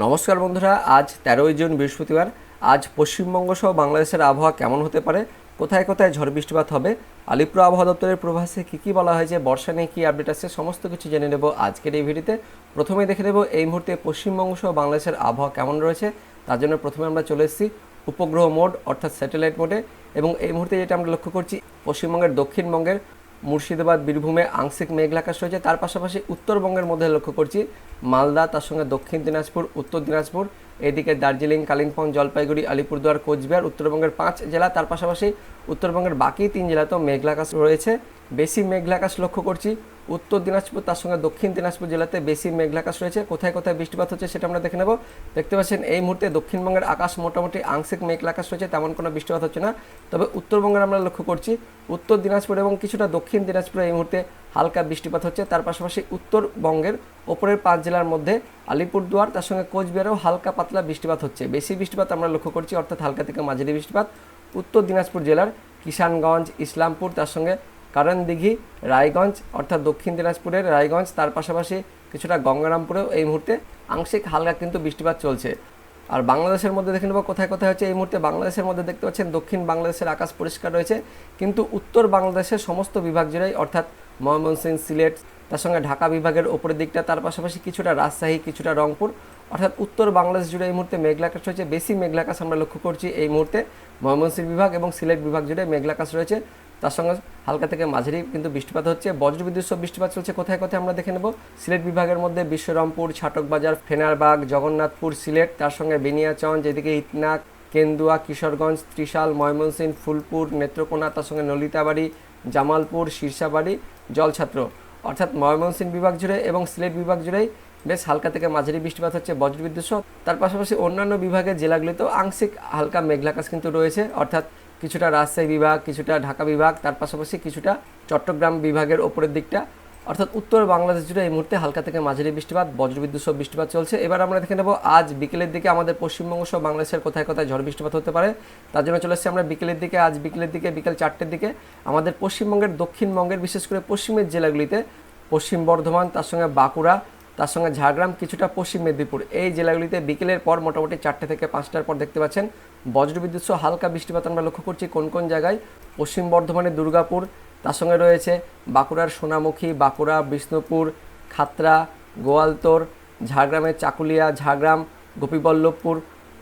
নমস্কার বন্ধুরা, আজ 13ই জুন বৃহস্পতিবার। আজ পশ্চিমবঙ্গ সহ বাংলাদেশের আবহাওয়া কেমন হতে পারে, কোথায় কোথায় ঝড় বৃষ্টিপাত হবে, আলিপুর আবহাওয়া দপ্তরের পূর্বাভাসে কী বলা হয়েছে, বর্ষা নিয়ে কী আপডেট আছে, সমস্ত কিছু জেনে নেব আজকের এই ভিডিওতে। প্রথমেই দেখে নেব এই মুহূর্তে পশ্চিমবঙ্গ সহ বাংলাদেশের আবহাওয়া কেমন রয়েছে। তার জন্য প্রথমে আমরা চলে এসেছি উপগ্রহ মোড অর্থাৎ স্যাটেলাইট মোডে, এবং এই মুহূর্তে যেটা আমরা লক্ষ্য করছি পশ্চিমবঙ্গের দক্ষিণবঙ্গের মুর্শিদাবাদ, বীরভূমে আংশিক মেঘলা আকাশ রয়েছে। তার পাশাপাশি উত্তরবঙ্গের মধ্যে লক্ষ্য করছি মালদা, তার সঙ্গে দক্ষিণ দিনাজপুর, উত্তর দিনাজপুর, এদিকে দার্জিলিং, কালিম্পং, জলপাইগুড়ি, আলিপুরদুয়ার, কোচবিহার, উত্তরবঙ্গের 5 জেলা। তার পাশাপাশি উত্তরবঙ্গের বাকি 3 জেলাতেও মেঘলা আকাশ রয়েছে। বেশি মেঘলা আকাশ লক্ষ্য করছি উত্তর দিনাজপুর, তার সঙ্গে দক্ষিণ দিনাজপুর জেলাতে বেশি মেঘলা আকাশ রয়েছে। কোথায় কোথায় বৃষ্টিপাত হচ্ছে সেটা আমরা দেখে নেব। দেখতে পাচ্ছেন এই মুহূর্তে দক্ষিণবঙ্গের আকাশ মোটামুটি আংশিক মেঘলা আকাশ রয়েছে, তেমন কোনো বৃষ্টিপাত হচ্ছে না। তবে উত্তরবঙ্গের আমরা লক্ষ্য করছি উত্তর দিনাজপুর এবং কিছুটা দক্ষিণ দিনাজপুরে এই মুহূর্তে হালকা বৃষ্টিপাত হচ্ছে। তার পাশাপাশি উত্তরবঙ্গের ওপরের 5 জেলার মধ্যে আলিপুরদুয়ার, তার সঙ্গে কোচবিহারেও হালকা পাতলা বৃষ্টিপাত হচ্ছে। বেশি বৃষ্টিপাত আমরা লক্ষ্য করছি, অর্থাৎ হালকা থেকে মাঝারি বৃষ্টিপাত উত্তর দিনাজপুর জেলার কিষানগঞ্জ, ইসলামপুর, তার সঙ্গে কারণদিঘি, রায়গঞ্জ অর্থাৎ দক্ষিণ দিনাজপুরের রায়গঞ্জ, তার পাশাপাশি কিছুটা গঙ্গারামপুরেও এই মুহূর্তে আংশিক হালকা কিন্তু বৃষ্টিপাত চলছে। আর বাংলাদেশের মধ্যে দেখে নেব কোথায় কোথায় হচ্ছে। এই মুহূর্তে বাংলাদেশের মধ্যে দেখতে পাচ্ছেন দক্ষিণ বাংলাদেশের আকাশ পরিষ্কার রয়েছে, কিন্তু উত্তর বাংলাদেশের সমস্ত বিভাগ জুড়েই অর্থাৎ ময়মনসিংহ, সিলেট, তার সঙ্গে ঢাকা বিভাগের ওপরের দিকটা, তার পাশাপাশি কিছুটা রাজশাহী, কিছুটা রংপুর, অর্থাৎ উত্তর বাংলাদেশ জুড়ে এই মুহূর্তে মেঘলা আকাশ রয়েছে। বেশি মেঘলা আকাশ আমরা লক্ষ্য করছি এই মুহূর্তে ময়মনসিংহ বিভাগ এবং সিলেট বিভাগ জুড়ে মেঘলা আকাশ রয়েছে। তার সঙ্গে হালকা থেকে মাঝারি কিন্তু বৃষ্টিপাত হচ্ছে। বজ্রবিদ্যুৎ সহ বৃষ্টিপাত চলছে কোথায় কোথায় আমরা দেখে নেব। সিলেট বিভাগের মধ্যে বিশ্বরমপুর, ছাটকবাজার, ফেনারবাগ, জগন্নাথপুর, সিলেট, তার সঙ্গে বেনিয়াচঞ্জ, এদিকে ইটনাক, কেন্দুয়া, কিশোরগঞ্জ, ত্রিশাল, ময়মনসিংহ, ফুলপুর, নেত্রকোনা, তার সঙ্গে নলিতাবাড়ি, জামালপুর, শীর্ষাবাড়ি, জলছাত্র, অর্থাৎ ময়মনসিংহ বিভাগ জুড়ে এবং সিলেট বিভাগ জুড়েই বেশ হালকা থেকে মাঝারি বৃষ্টিপাত হচ্ছে বজ্রবিদ্যুৎ সহ। তার পাশাপাশি অন্যান্য বিভাগের জেলাগুলিতেও আংশিক হালকা মেঘলা আকাশ কিন্তু রয়েছে, অর্থাৎ কিছুটা রাজশাহী বিভাগ, কিছুটা ঢাকা বিভাগ, তার পাশাপাশি কিছুটা চট্টগ্রাম বিভাগের ওপরের দিকটা, অর্থাৎ উত্তর বাংলাদেশ জুড়ে এই মুহূর্তে হালকা থেকে মাঝারি বৃষ্টিপাত, বজ্রবিদ্যুৎ সহ বৃষ্টিপাত চলছে। এবার আমরা দেখে নেব আজ বিকেলের দিকে আমাদের পশ্চিমবঙ্গ সহ বাংলাদেশের কোথায় কোথায় ঝড় বৃষ্টিপাত হতে পারে। তার জন্য চলে এসেছি আমরা বিকেলের দিকে। আজ বিকেলের দিকে বিকেল 4টের দিকে আমাদের পশ্চিমবঙ্গের দক্ষিণবঙ্গের বিশেষ করে পশ্চিমের জেলাগুলিতে পশ্চিম বর্ধমান, তার সঙ্গে বাঁকুড়া, তার সঙ্গে ঝাড়গ্রাম, কিছুটা পশ্চিম মেদিনীপুর, এই জেলাগুলিতে বিকেলের পর মোটামুটি 4টে থেকে 5টার পর দেখতে পাচ্ছেন বজ্রবিদ্যুৎ সহ হালকা বৃষ্টিপাত আমরা লক্ষ্য করছি। কোন কোন জায়গায়? পশ্চিম বর্ধমানের দুর্গাপুর, তার সঙ্গে রয়েছে বাঁকুড়ার সোনামুখী, বাঁকুড়া, বিষ্ণুপুর, খাতড়া, গোয়ালতোড়, ঝাড়গ্রামের চাকুলিয়া, ঝাড়গ্রাম, গোপীবল্লভপুর,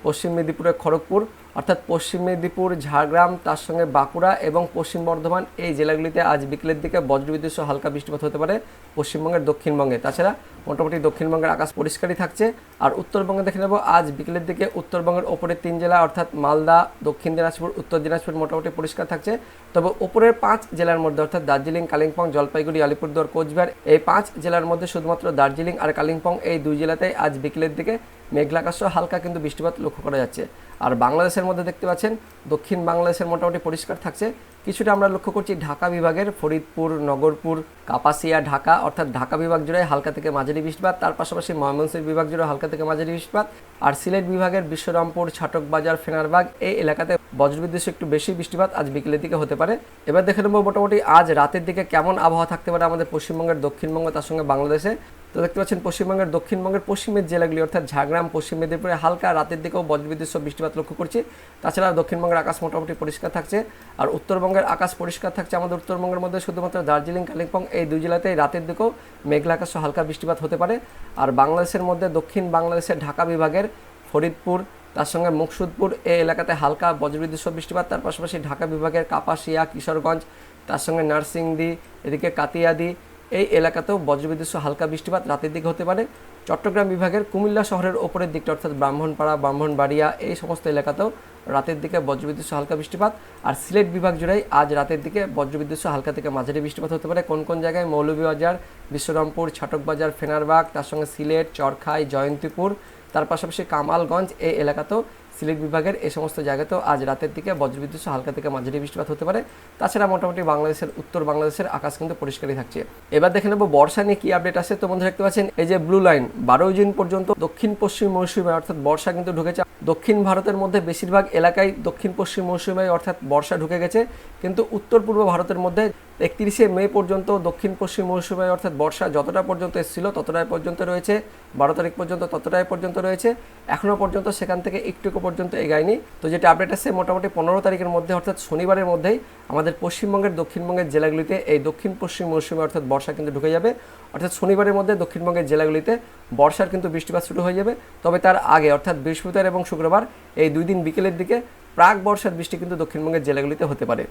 পশ্চিম মেদিনীপুরের খড়গপুর, অর্থাৎ পশ্চিম মেদিনীপুর, ঝাড়গ্রাম, তার সঙ্গে বাঁকুড়া এবং পশ্চিম বর্ধমান, এই জেলাগুলিতে আজ বিকেলের দিকে বজ্রবিদ্যুৎ সহ হালকা বৃষ্টিপাত হতে পারে পশ্চিমবঙ্গের দক্ষিণবঙ্গে। তাছাড়া মোটামুটি দক্ষিণবঙ্গের আকাশ পরিষ্কারই থাকছে। আর উত্তরবঙ্গে দেখে নেব আজ বিকেলের দিকে উত্তরবঙ্গের ওপরের 3 জেলা অর্থাৎ মালদা, দক্ষিণ দিনাজপুর, উত্তর দিনাজপুর মোটামুটি পরিষ্কার থাকছে। তবে ওপরের 5 জেলার মধ্যে অর্থাৎ দার্জিলিং, কালিম্পং, জলপাইগুড়ি, আলিপুরদুয়ার, কোচবিহার, এই 5 জেলার মধ্যে শুধুমাত্র দার্জিলিং আর কালিম্পং এই 2 জেলাতেই আজ বিকেলের দিকে মেঘলা আকাশ সহ হালকা কিন্তু বৃষ্টিপাত লক্ষ্য করা যাচ্ছে। আর বাংলাদেশের মধ্যে দেখতে পাচ্ছেন দক্ষিণ বাংলাদেশের মোটামুটি পরিষ্কার থাকছে। কিছুটা আমরা লক্ষ্য করছি ঢাকা বিভাগের ফরিদপুর, নগরপুর, কাপাসিয়া, ঢাকা, অর্থাৎ ঢাকা বিভাগ জুড়ে হালকা থেকে মাঝারি বৃষ্টিপাত, তার পাশাপাশি ময়মনসিংহ বিভাগ জুড়ে হালকা থেকে মাঝারি বৃষ্টিপাত। আর সিলেট বিভাগের বিশ্বরমপুর, ছাটকবাজার, ফেনারবাগ এই এলাকাতে বজ্রবিদ্যুৎ একটু বেশি বৃষ্টিপাত আজ বিকেলের দিকে হতে পারে। এবার দেখে নেব মোটামুটি আজ রাতের দিকে কেমন আবহাওয়া থাকতে পারে আমাদের পশ্চিমবঙ্গের দক্ষিণবঙ্গ, তার সঙ্গে বাংলাদেশে। তো দেখতে পাচ্ছেন পশ্চিমবঙ্গের দক্ষিণবঙ্গের পশ্চিমের জেলাগুলি অর্থাৎ ঝাড়গ্রাম, পশ্চিম মেদিনীপুরে হালকা রাতের দিকেও বজ্রবিদ্যুৎ সহ বৃষ্টিপাত লক্ষ্য করছি। তাছাড়া দক্ষিণবঙ্গের আকাশ মোটামুটি পরিষ্কার থাকছে। আর উত্তরবঙ্গের আকাশ পরিষ্কার থাকছে। আমাদের উত্তরবঙ্গের মধ্যে শুধুমাত্র দার্জিলিং, কালিম্পং এই 2 জেলাতেই রাতের দিকেও মেঘলা আকাশ সহ হালকা বৃষ্টিপাত হতে পারে। আর বাংলাদেশের মধ্যে দক্ষিণ বাংলাদেশের ঢাকা বিভাগের ফরিদপুর, তার সঙ্গে মুকসুদপুর এই এলাকাতে হালকা বজ্রবিদ্যুৎ সহ বৃষ্টিপাত, তার পাশাপাশি ঢাকা বিভাগের কাপাসিয়া, কিশোরগঞ্জ, তার সঙ্গে নার্সিংদী, এদিকে কাতিয়াদি এই এলাকাতেও বজ্রবিদ্যুৎ সহ হালকা বৃষ্টিপাত রাতের দিকে হতে পারে। চট্টগ্রাম বিভাগের কুমিল্লা শহরের ওপরের দিকটা অর্থাৎ ব্রাহ্মণপাড়া, ব্রাহ্মণবাড়িয়া এই সমস্ত এলাকাতেও রাতের দিকে বজ্রবিদ্যুৎ সহ হালকা বৃষ্টিপাত। আর সিলেট বিভাগ জুড়েই আজ রাতের দিকে বজ্রবিদ্যুৎ সহ হালকা থেকে মাঝারি বৃষ্টিপাত হতে পারে। কোন কোন জায়গায়? মৌলভীবাজার, বিশ্বরমপুর, ছাটকবাজার, ফেনারবাগ, তার সঙ্গে সিলেট, চরখাই, জয়ন্তীপুর, তার পাশাপাশি কামালগঞ্জ এই এলাকাতেও সিলেট বিভাগের এই সমস্ত জায়গাতেও আজ রাতের দিকে বজ্রবিদ্যুৎ সহ হালকা থেকে মাঝারি বৃষ্টিপাত হতে পারে। তাছাড়া মোটামুটি বাংলাদেশের উত্তর বাংলাদেশের আকাশ কিন্তু পরিষ্কারই থাকছে। এবার দেখে নেব বর্ষা নিয়ে কি আপডেট আছে। তো বন্ধুরা দেখতে পাচ্ছেন এই যে ব্লু লাইন 12 জুন পর্যন্ত দক্ষিণ পশ্চিম মৌসুমে অর্থাৎ বর্ষা কিন্তু ঢুকেছে। দক্ষিণ ভারতের মধ্যে বেশিরভাগ এলাকায় দক্ষিণ পশ্চিম মৌসুমে অর্থাৎ বর্ষা ঢুকে গেছে, কিন্তু উত্তর পূর্ব ভারতের মধ্যে 31 মে পর্যন্ত দক্ষিণ পশ্চিম মৌসুমে অর্থাৎ বর্ষা যতটা পর্যন্ত এসেছিল ততটাই পর্যন্ত রয়েছে, 12 তারিখ পর্যন্ত ততটাই পর্যন্ত রয়েছে, এখনও পর্যন্ত সেখান থেকে একটুকু পর্যন্ত এগায়নি। তো যেটা আপডেট আছে মোটামুটি 15 তারিখের মধ্যে অর্থাৎ শনিবারের মধ্যেই আমাদের পশ্চিমবঙ্গের দক্ষিণবঙ্গের জেলাগুলিতে এই দক্ষিণ পশ্চিম মৌসুমে অর্থাৎ বর্ষা কিন্তু ঢুকে যাবে। অর্থাৎ শনিবারের মধ্যে দক্ষিণবঙ্গের জেলাগুলিতে বর্ষার কিন্তু বৃষ্টিপাত শুরু হয়ে যাবে। তবে তার আগে অর্থাৎ বৃহস্পতিবার এবং শুক্রবার এই 2 দিন বিকেলের দিকে প্রাক বর্ষার বৃষ্টি কিন্তু দক্ষিণবঙ্গের জেলাগুলিতে হতে পারে।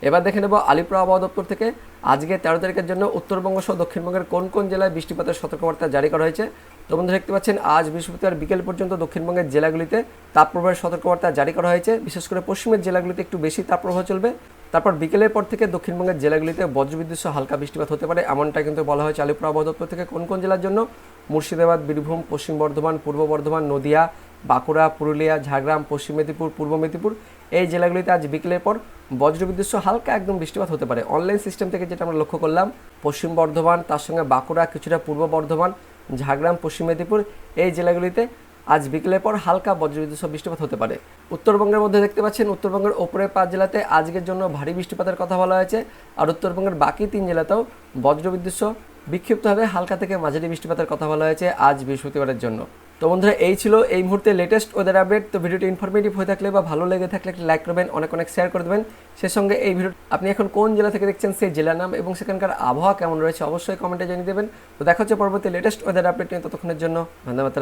এবার দেখে নেব আলিপুর আবহাওয়া দপ্তর থেকে আজকে 13 তারিখের জন্য উত্তরবঙ্গ সহ দক্ষিণবঙ্গের কোন কোন জেলায় বৃষ্টিপাতের সতর্কবার্তা জারি করা হয়েছে। তো বন্ধুরা দেখতে পাচ্ছেন আজ বৃহস্পতিবার বিকেল পর্যন্ত দক্ষিণবঙ্গের জেলাগুলিতে তাপপ্রবাহের সতর্কবার্তা জারি করা হয়েছে। বিশেষ করে পশ্চিমের জেলাগুলিতে একটু বেশি তাপপ্রবাহ চলবে। তারপর বিকেলের পর থেকে দক্ষিণবঙ্গের জেলাগুলিতে বজ্রবিদ্যুৎ সহ হালকা বৃষ্টিপাত হতে পারে, এমনটা কিন্তু বলা হয়েছে আলিপুর আবহাওয়া দপ্তর থেকে। কোন কোন জেলার জন্য? মুর্শিদাবাদ, বীরভূম, পশ্চিম বর্ধমান, পূর্ব বর্ধমান, নদিয়া, বাঁকুড়া, পুরুলিয়া, ঝাড়গ্রাম, পশ্চিম মেদিনীপুর, পূর্ব মেদিনীপুর এই জেলাগুলিতে আজ বিকেলের পর বজ্রবিদ্যুৎ সহ হালকা একদম বৃষ্টিপাত হতে পারে। অনলাইন সিস্টেম থেকে যেটা আমরা লক্ষ্য করলাম, পশ্চিম বর্ধমান, তার সঙ্গে বাঁকুড়া, কিছুটা পূর্ব বর্ধমান, ঝাড়গ্রাম, পশ্চিম মেদিনীপুর এই জেলাগুলিতে আজ বিকেলের পর হালকা বজ্রবিদ্যুৎ সহ বৃষ্টিপাত হতে পারে। উত্তরবঙ্গের মধ্যে দেখতে পাচ্ছেন উত্তরবঙ্গের ওপরের 5 জেলাতে আজকের জন্য ভারী বৃষ্টিপাতের কথা বলা হয়েছে। আর উত্তরবঙ্গের বাকি 3 জেলাতেও বজ্রবিদ্যুৎ সহ বিক্ষিপ্তভাবে হালকা থেকে মাঝারি বৃষ্টিপাতের কথা বলা হয়েছে আজ বৃহস্পতিবারের জন্য। তো বন্ধুরা এই ছিল এই মুহূর্তে লেটেস্ট ওয়েদার আপডেট। তো ভিডিওটি ইনফরমেটিভ হয়ে থাকলে বা ভালো লেগে থাকলে একটা লাইক করবেন, অনেক অনেক শেয়ার করে দেবেন। সে সঙ্গে এই ভিডিও আপনি এখন কোন জেলা থেকে দেখছেন সেই জেলার নাম এবং সেখানকার আবহাওয়া কেমন রয়েছে অবশ্যই কমেন্টে জানিয়ে দেবেন। তো দেখা হচ্ছে পরবর্তী লেটেস্ট ওয়েদার আপডেট নিয়ে, ততক্ষণের জন্য ধন্যবাদ,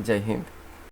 জয় হিন্দ।